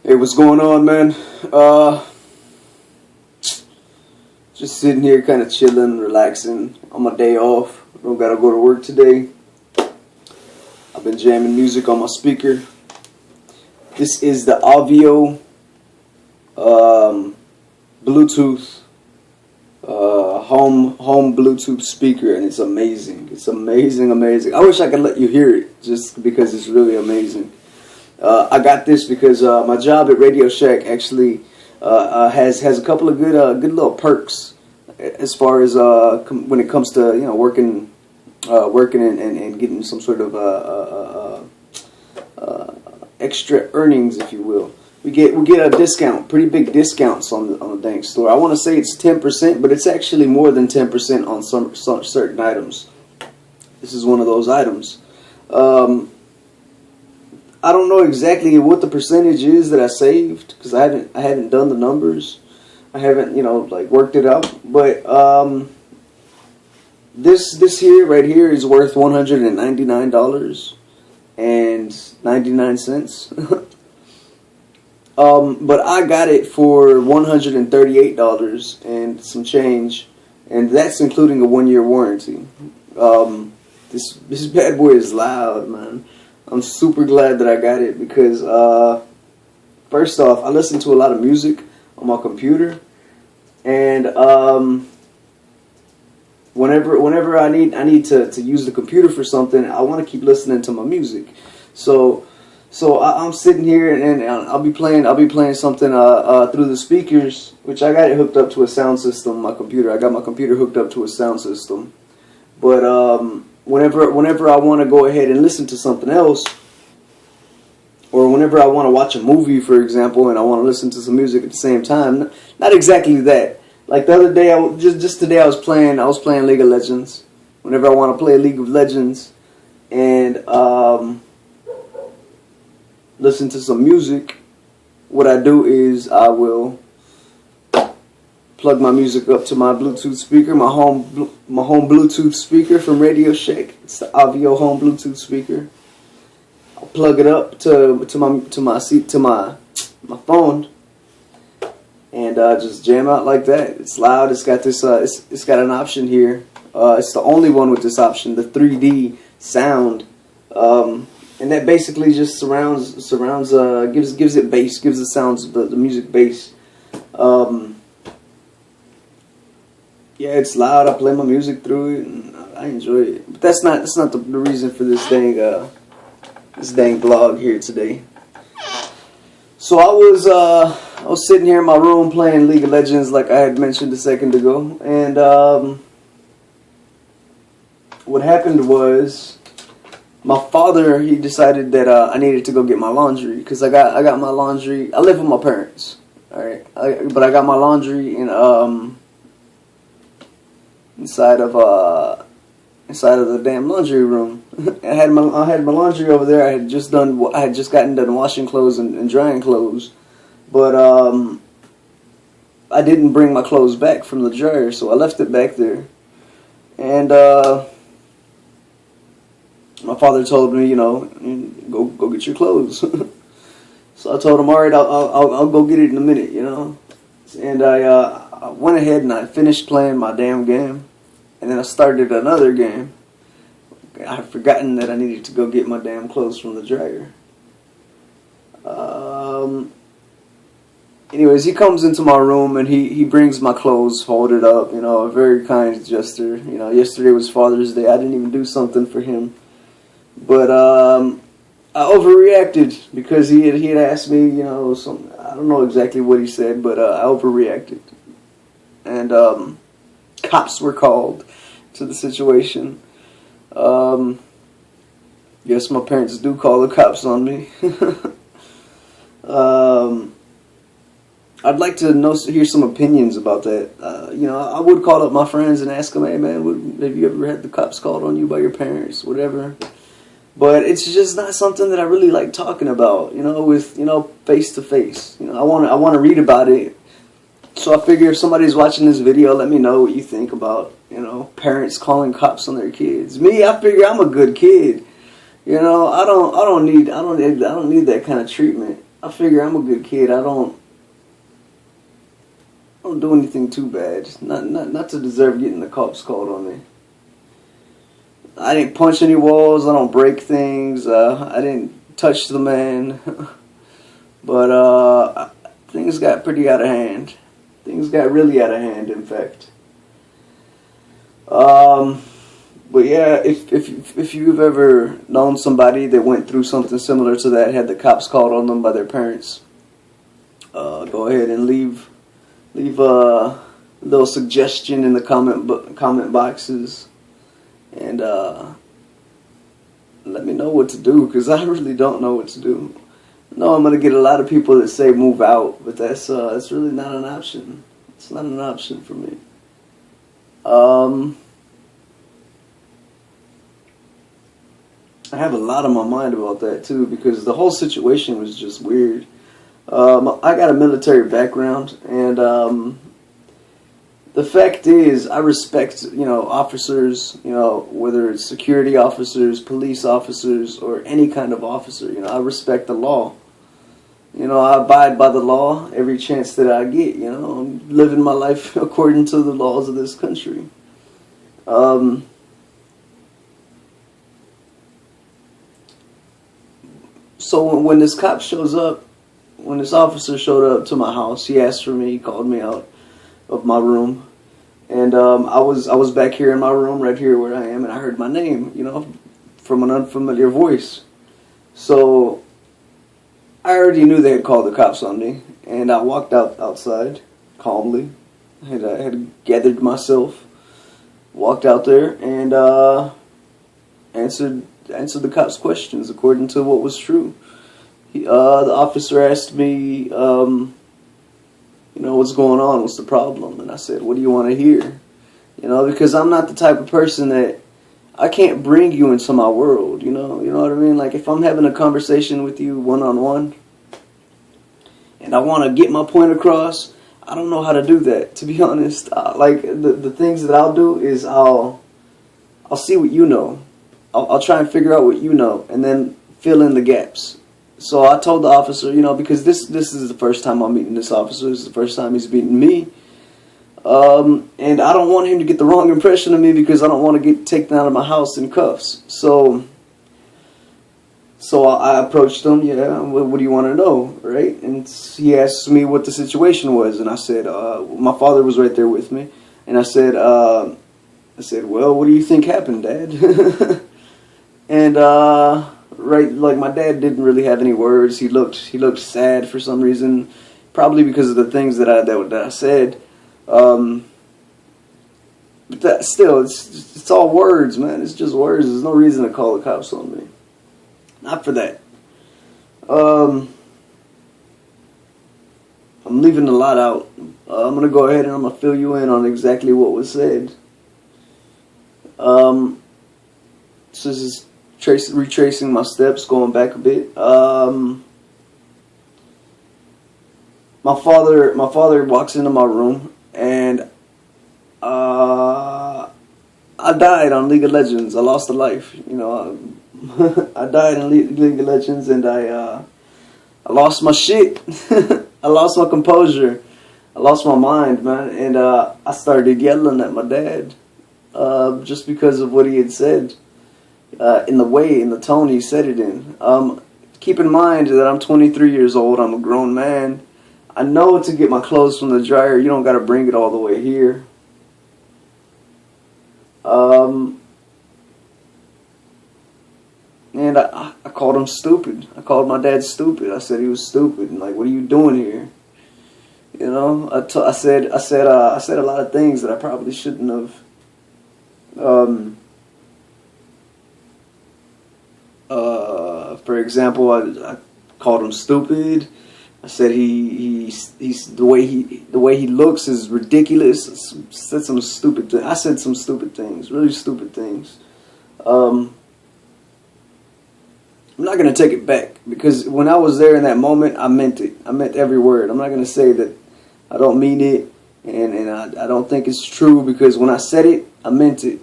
Hey, what's going on, man? Just sitting here kind of chilling, relaxing on my day off. Don't gotta go to work today. I've been jamming music on my speaker. This is the Auvio Bluetooth home Bluetooth speaker, and it's amazing. It's amazing. I wish I could let you hear it, just because it's really amazing. I got this because my job at Radio Shack actually has a couple of good little perks as far as when it comes to working and getting some sort of extra earnings, if you will. We get a discount, pretty big discounts on the dang store. I want to say it's 10%, but it's actually more than 10% on some certain items. This is one of those items. I don't know exactly what the percentage is that I saved, because I haven't done the numbers. I haven't worked it out. But this here right here is worth $199.99. But I got it for $138 and some change, and that's including a 1-year warranty. This bad boy is loud, man. I'm super glad that I got it because, first off, I listen to a lot of music on my computer, and whenever I need to use the computer for something, I want to keep listening to my music. So I'm sitting here and I'll be playing something through the speakers, which I got it hooked up to a sound system. My computer, I got my computer hooked up to a sound system, but whenever I want to go ahead and listen to something else, or whenever I want to watch a movie, for example, and I want to listen to some music at the same time, not exactly that. Like the other day, just today, I was playing League of Legends. Whenever I want to play League of Legends and listen to some music, what I do is I will plug my music up to my Bluetooth speaker, my home Bluetooth speaker from Radio Shack. It's the Auvio home Bluetooth speaker. I'll plug it up to my phone, and just jam out like that. It's loud. It's got this. It's got an option here. It's the only one with this option, the 3D sound, and that basically just surrounds. Gives it bass. Gives the sounds the music bass. Yeah, it's loud. I play my music through it, and I enjoy it. But that's not the reason for this dang blog here today. So I was sitting here in my room playing League of Legends, like I had mentioned a second ago, and what happened was my father, he decided that I needed to go get my laundry, because I got my laundry. I live with my parents, all right, but I got my laundry in inside of the damn laundry room. I had my laundry over there. I had just gotten done washing clothes and drying clothes, but I didn't bring my clothes back from the dryer, so I left it back there. And my father told me, go get your clothes. So I told him, all right, I'll go get it in a minute, And I went ahead and I finished playing my damn game. And then I started another game. I had forgotten that I needed to go get my damn clothes from the dryer. Anyways, he comes into my room and he brings my clothes folded up. A very kind gesture. Yesterday was Father's Day. I didn't even do something for him. But I overreacted because he had asked me, I don't know exactly what he said, but I overreacted. And cops were called to the situation. Yes, my parents do call the cops on me. I'd like to hear some opinions about that. I would call up my friends and ask them, hey man, have you ever had the cops called on you by your parents, whatever. But it's just not something that I really like talking about, with face to face. I want to read about it. So I figure if somebody's watching this video, let me know what you think about, parents calling cops on their kids. Me, I figure I'm a good kid. I don't need that kind of treatment. I figure I'm a good kid. I don't do anything too bad. Not to deserve getting the cops called on me. I didn't punch any walls. I don't break things. I didn't touch the man. But things got pretty out of hand. Things got really out of hand, in fact. But yeah, if you've ever known somebody that went through something similar to that, had the cops called on them by their parents, go ahead and leave a little suggestion in the comment boxes, and let me know what to do, because I really don't know what to do. No, I'm gonna get a lot of people that say move out, but that's really not an option. It's not an option for me. I have a lot on my mind about that too, because the whole situation was just weird. I got a military background, and the fact is, I respect, officers, whether it's security officers, police officers, or any kind of officer. I respect the law. I abide by the law every chance that I get. I'm living my life according to the laws of this country. So when this cop shows up, when this officer showed up to my house, he asked for me, he called me out of my room, and I was back here in my room, right here where I am, and I heard my name, from an unfamiliar voice. So I already knew they had called the cops on me, and I walked outside calmly. I had gathered myself, walked out there, and answered the cops' questions according to what was true. The officer asked me, what's going on? What's the problem? And I said, what do you want to hear? Because I'm not the type of person that I can't bring you into my world. You know what I mean? Like, if I'm having a conversation with you one-on-one, and I want to get my point across, I don't know how to do that, to be honest. Like, the things that I'll do is I'll see what you know. I'll try and figure out what you know, and then fill in the gaps. So I told the officer, because this is the first time I'm meeting this officer. This is the first time he's meeting me. And I don't want him to get the wrong impression of me, because I don't want to get taken out of my house in cuffs. So I approached him, what do you want to know, right? And he asked me what the situation was, and I said, my father was right there with me, and I said, well, what do you think happened, Dad? And right, like, my dad didn't really have any words. He looked sad for some reason, probably because of the things that I said. But that still, it's all words, man. It's just words. There's no reason to call the cops on me. Not for that. I'm leaving a lot out. I'm gonna go ahead and I'm gonna fill you in on exactly what was said. So this is retracing my steps, going back a bit. My father walks into my room, and I died on League of Legends. I lost a life, I died in League of Legends, and I lost my shit. I lost my composure. I lost my mind, man, and I started yelling at my dad, just because of what he had said. In the tone he said it in. Keep in mind that I'm 23 years old. I'm a grown man. I know to get my clothes from the dryer, you don't got to bring it all the way here. And I called him stupid. I called my dad stupid. I said he was stupid. And like, what are you doing here? I said a lot of things that I probably shouldn't have. For example, I called him stupid. I said he's the way he looks is ridiculous. I said some stupid things. I said some stupid things, really stupid things. I'm not gonna take it back, because when I was there in that moment, I meant it. I meant every word. I'm not gonna say that I don't mean it, and I don't think it's true, because when I said it, I meant it.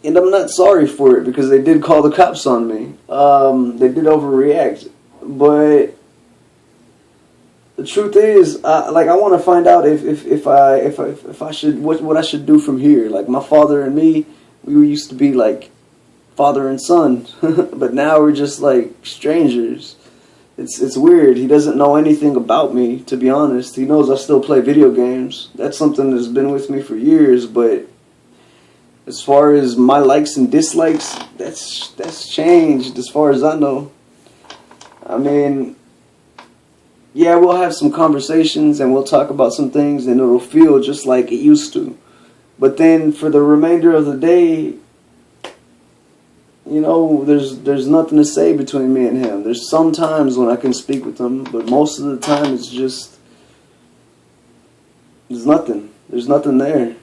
And I'm not sorry for it because they did call the cops on me. They did overreact. But the truth is, I want to find out if I should what I should do from here. Like my father and me, we used to be like father and son, but now we're just like strangers. It's weird. He doesn't know anything about me, to be honest. He knows I still play video games. That's something that's been with me for years, but as far as my likes and dislikes, that's changed as far as I know. I mean, yeah, we'll have some conversations and we'll talk about some things and it'll feel just like it used to. But then for the remainder of the day, you know, there's nothing to say between me and him. There's some times when I can speak with him, but most of the time it's just, there's nothing. There's nothing there.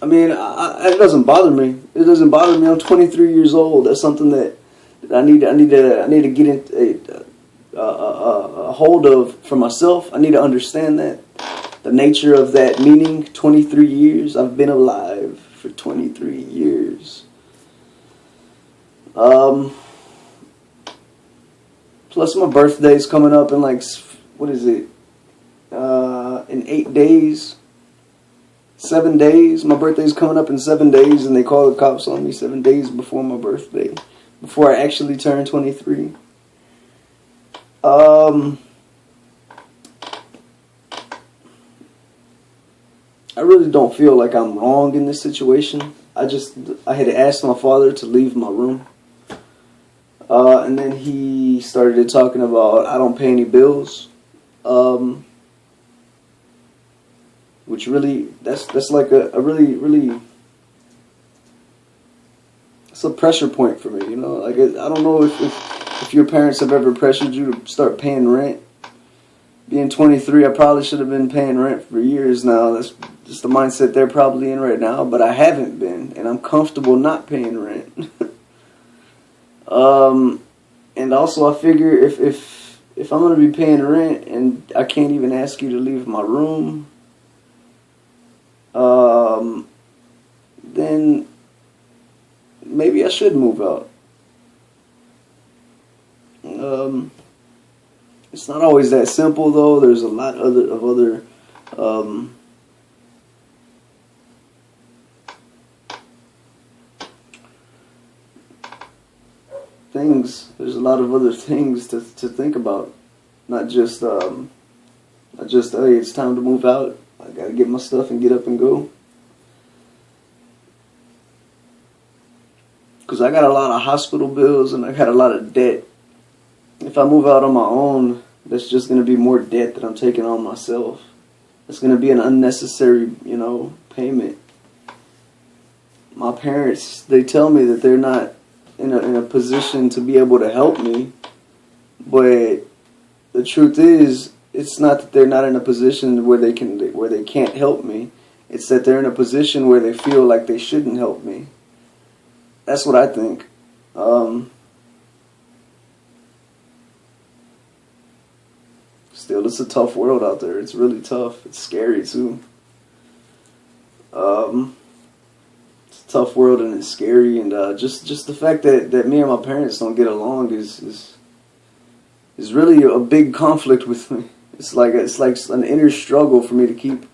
I mean, it doesn't bother me. It doesn't bother me. I'm 23 years old. That's something that I need to get into a hold of for myself. I need to understand that the nature of that meaning. 23 years. I've been alive for 23 years. Plus, my birthday's coming up in like, what is it? In 8 days. 7 days. My birthday's coming up in 7 days, and they call the cops on me 7 days before my birthday, before I actually turn 23. I really don't feel like I'm wrong in this situation. I had asked my father to leave my room, and then he started talking about I don't pay any bills. Which really, that's like a really, it's a pressure point for me, you know. Like I don't know if your parents have ever pressured you to start paying rent. Being 23, I probably should have been paying rent for years now. That's just the mindset they're probably in right now. But I haven't been, and I'm comfortable not paying rent. And also I figure if I'm gonna be paying rent and I can't even ask you to leave my room. Then maybe I should move out. It's not always that simple though. There's a lot of other things. There's a lot of other things to think about. Not just hey, it's time to move out. I gotta get my stuff and get up and go. Because I got a lot of hospital bills and I got a lot of debt. If I move out on my own, that's just going to be more debt that I'm taking on myself. It's going to be an unnecessary, you know, payment. My parents, they tell me that they're not in a position to be able to help me. But the truth is, it's not that they're not in a position where they can't help me. It's that they're in a position where they feel like they shouldn't help me. That's what I think. Still, it's a tough world out there. It's really tough. It's scary too. It's a tough world and it's scary, and just the fact that me and my parents don't get along is really a big conflict with me. It's like an inner struggle for me to keep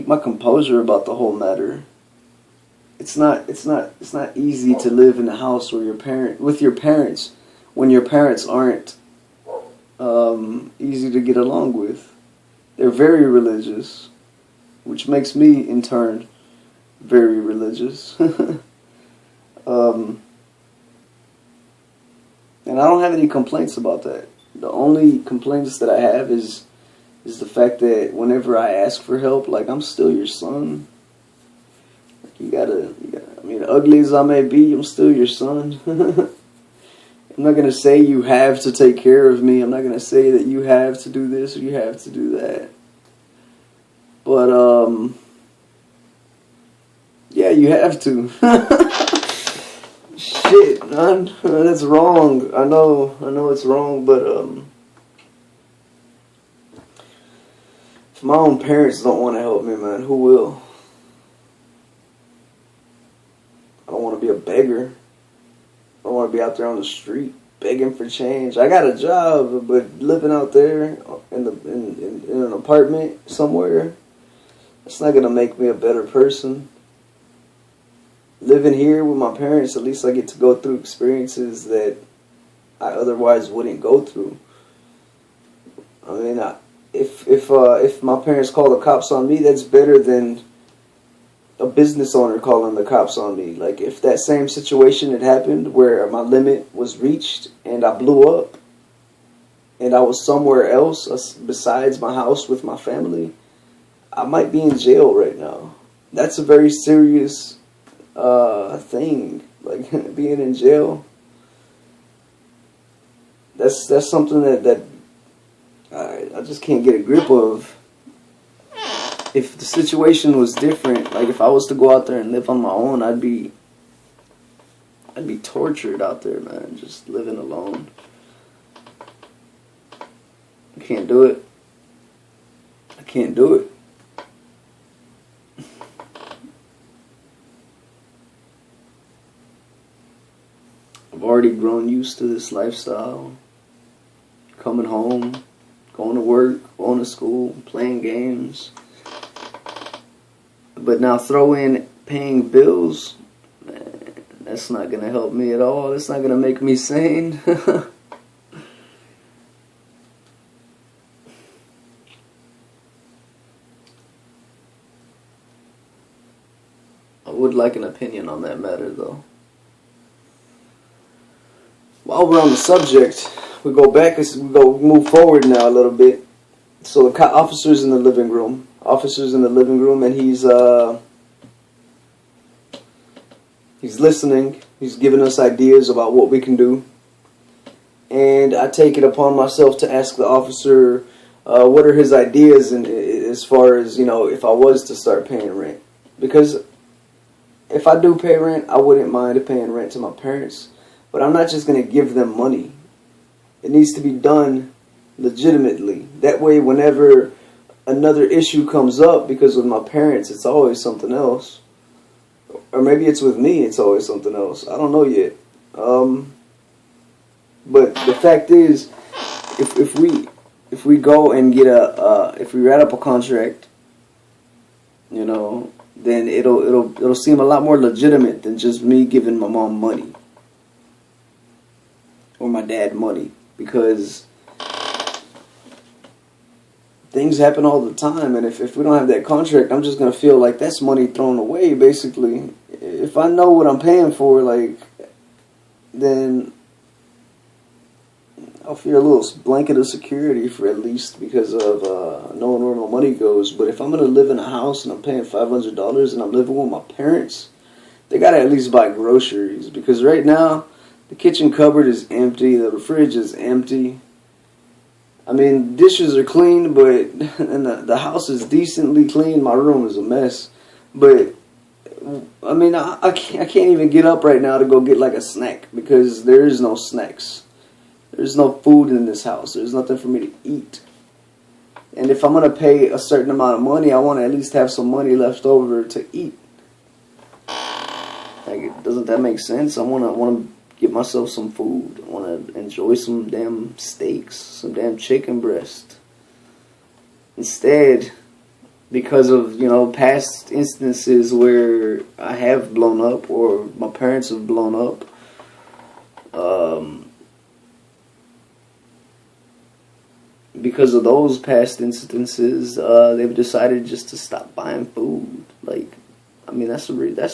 my composure about the whole matter. It's not easy to live in a house where with your parents when your parents aren't easy to get along with. They're very religious, which makes me in turn very religious. And I don't have any complaints about that. The only complaints that I have is the fact that whenever I ask for help, like, I'm still your son. You gotta, I mean, ugly as I may be, I'm still your son. I'm not going to say you have to take care of me. I'm not going to say that you have to do this or you have to do that. But, yeah, you have to. Shit, man. That's wrong. I know it's wrong, but, If my own parents don't want to help me, man, who will? I don't want to be a beggar. I don't want to be out there on the street begging for change. I got a job, but living out there in an apartment somewhere, it's not going to make me a better person. Living here with my parents, at least I get to go through experiences that I otherwise wouldn't go through. I mean, if my parents call the cops on me, that's better than a business owner calling the cops on me. Like, if that same situation had happened where my limit was reached and I blew up and I was somewhere else besides my house with my family, I might be in jail right now. That's a very serious thing. Like, being in jail. That's something that I just can't get a grip of. If the situation was different, like if I was to go out there and live on my own, I'd be tortured out there, man, just living alone. I can't do it. I can't do it. I've already grown used to this lifestyle. Coming home, going to work, going to school, playing games. But now throw in paying bills, man, that's not going to help me at all. That's not going to make me sane. I would like an opinion on that matter, though. While we're on the subject, we move forward now a little bit. So the officer's in the living room. And he's listening. He's giving us ideas about what we can do. And I take it upon myself to ask the officer what are his ideas as far as, if I was to start paying rent. Because if I do pay rent, I wouldn't mind paying rent to my parents. But I'm not just going to give them money. It needs to be done legitimately. That way, whenever another issue comes up, because with my parents, it's always something else. Or maybe it's with me, it's always something else. I don't know yet. But the fact is, if we go and get if we write up a contract, then it'll seem a lot more legitimate than just me giving my mom money or my dad money, because things happen all the time, and if we don't have that contract, I'm just gonna feel like that's money thrown away, basically. If I know what I'm paying for, then I'll feel a little blanket of security for at least, because of knowing where my money goes. But if I'm gonna live in a house and I'm paying $500 and I'm living with my parents, they gotta at least buy groceries, because right now the kitchen cupboard is empty, the fridge is empty. I mean, dishes are clean, but and the house is decently clean. My room is a mess. But I mean, I can't even get up right now to go get like a snack, because there is no snacks. There's no food in this house. There's nothing for me to eat. And if I'm gonna pay a certain amount of money, I want to at least have some money left over to eat. Like, doesn't that make sense? I want to get myself some food. I want to enjoy some damn steaks, some damn chicken breast. Instead, because of, past instances where I have blown up or my parents have blown up, because of those past instances, they've decided just to stop buying food. Like, I mean, that's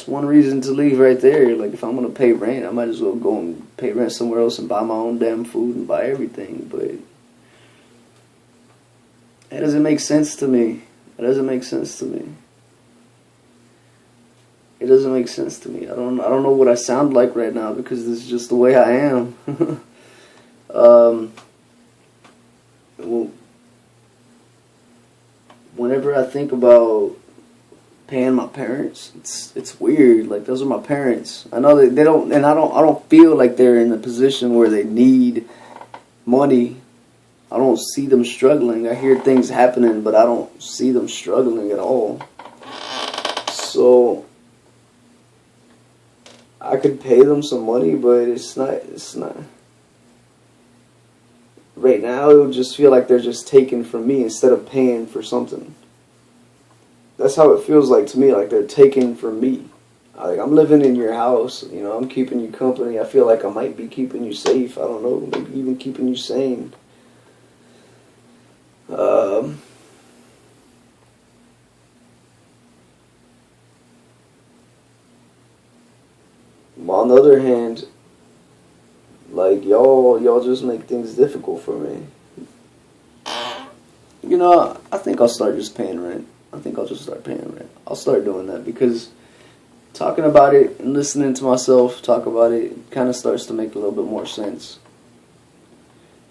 one reason to leave right there. Like, if I'm going to pay rent, I might as well go and pay rent somewhere else and buy my own damn food and buy everything. But that doesn't make sense to me. It doesn't make sense to me. It doesn't make sense to me. I don't know what I sound like right now, because this is just the way I am. Well, whenever I think about paying my parents, it's weird. Like, those are my parents. I know that they don't, and I don't feel like they're in a position where they need money. I don't see them struggling. I hear things happening, but I don't see them struggling at all. So I could pay them some money, but it's not. Right now, it would just feel like they're just taking from me instead of paying for something. That's how it feels like to me, like they're taking from me. Like, I'm living in your house, you know, I'm keeping you company. I feel like I might be keeping you safe. I don't know, maybe even keeping you sane. On the other hand, like, y'all just make things difficult for me. You know, I think I'll start just paying rent. I think I'll just start paying rent. I'll start doing that because talking about it and listening to myself talk about it kind of starts to make a little bit more sense.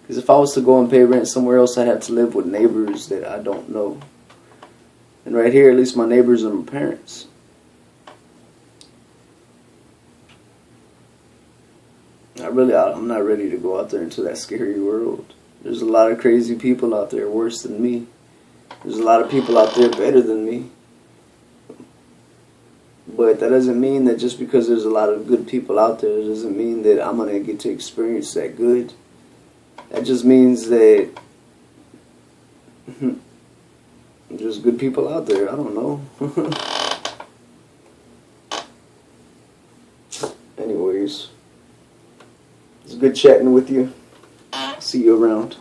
Because if I was to go and pay rent somewhere else, I'd have to live with neighbors that I don't know. And right here, at least my neighbors are my parents. I'm not ready to go out there into that scary world. There's a lot of crazy people out there worse than me. There's a lot of people out there better than me. But that doesn't mean that just because there's a lot of good people out there, it doesn't mean that I'm going to get to experience that good. That just means that there's good people out there. I don't know. Anyways, it's good chatting with you. See you around.